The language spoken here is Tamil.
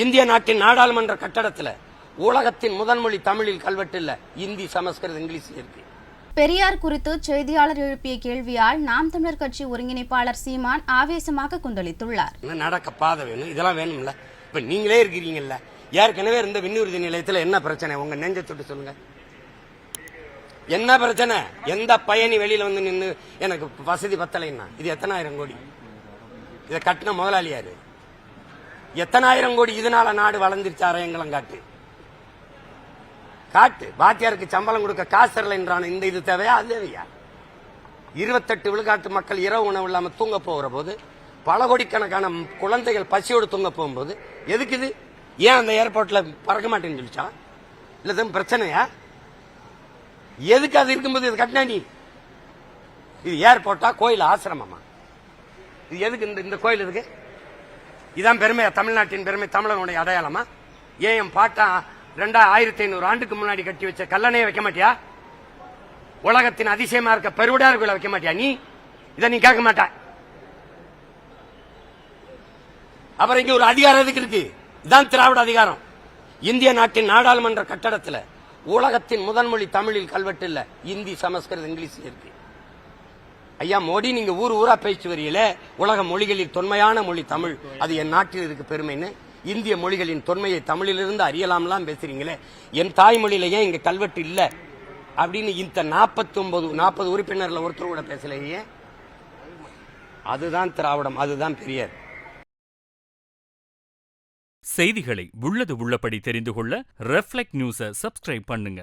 இந்திய நாட்டின் நாடாளுமன்ற கட்டடத்துல உலகத்தின் முதன்மொழி தமிழில் கல்வெட்டு இல்ல, இந்தி, சமஸ்கிருதம், இங்கிலீஷ் இருக்கு. பெரியார் குறித்து செய்தியாளர் எழுப்பிய கேள்வியால் நாம் தமிழர் கட்சி ஒருங்கிணைப்பாளர் சீமான் ஆவேசமாக கொந்தளித்துள்ளார். நடக்க பாதை வேணும், இதெல்லாம் வேணும்ல. இப்ப நீங்களே இருக்கிறீங்கல்ல, ஏற்கனவே இருந்த விண்ணுறுதி நிலையத்துல என்ன பிரச்சனை? உங்க நெஞ்ச தொட்டு சொல்லுங்க, என்ன பிரச்சனை? எந்த பயணி வெளியில வந்து நின்று எனக்கு வசதி பத்தலைன்னா இது எத்தனாயிரம் கோடி? இதை கட்டின முதலாளி யாரு? எத்தனாயிரம் கோடி? இதனால நாடு வளர்ந்துருச்சு. அரையங்களும் காட்டு காட்டு. வாத்தியாருக்கு சம்பளம் கொடுக்க காசு தரலைன்றான இந்த இது தேவையா? அது தேவையா? 28 விழுக்காட்டு மக்கள் இரவு உணவு இல்லாம தூங்க போகிற போது, பல கோடிக்கணக்கான குழந்தைகள் பசியோடு தூங்க போகும்போது எதுக்கு இது? ஏன் அந்த ஏர்போர்ட்ல பறக்க மாட்டேன்னு சொல்லிச்சா? இல்ல பிரச்சனையா? எதுக்கு அது இருக்கும்போது இது கட்டினா? நீ இது ஏர்போர்ட்டா, கோயில், ஆசிரமமா? இது எதுக்கு? இந்த கோயில் இருக்கு? இதான் பெருமையா? தமிழ்நாட்டின் பெருமை, தமிழனுடைய அடையாளமா? ஏன் என் பாட்டா 2500 ஆண்டுக்கு முன்னாடி கட்டி வச்ச கல்லணையை வைக்க மாட்டியா? உலகத்தின் அதிசயமா இருக்க பெருவிடார் கோயிலை வைக்க மாட்டியா? நீ இதை நீ கேட்க மாட்ட. அப்புறம் இங்க ஒரு அதிகாரம் எதுக்கு இருக்கு? இதான் திராவிட அதிகாரம். இந்திய நாட்டின் நாடாளுமன்ற கட்டடத்துல உலகத்தின் முதன்மொழி தமிழில் கல்வெட்டு இல்ல, இந்தி, சமஸ்கிருதம், இங்கிலீஷ் இருக்கு. ஐயா மோடி, நீங்க ஊர் ஊரா பேச்சு வரியில உலக மொழிகளில் தொன்மையான மொழி தமிழ், அது என் நாட்டில் இருக்கு பெருமைன்னு. இந்திய மொழிகளின் தொன்மையை தமிழிலிருந்து அறியலாம்லாம் பேசுறீங்களே, என் தாய்மொழியில ஏன் இங்க கல்வெட்டு இல்ல அப்படின்னு இந்த 40 உறுப்பினர்ல ஒருத்தர் கூட பேசலையே. அதுதான் திராவிடம், அதுதான் பெரியார். செய்திகளை உள்ளது உள்ளபடி தெரிந்து கொள்ள ரெஃப்ளெக்ட் நியூஸை சப்ஸ்கிரைப் பண்ணுங்க.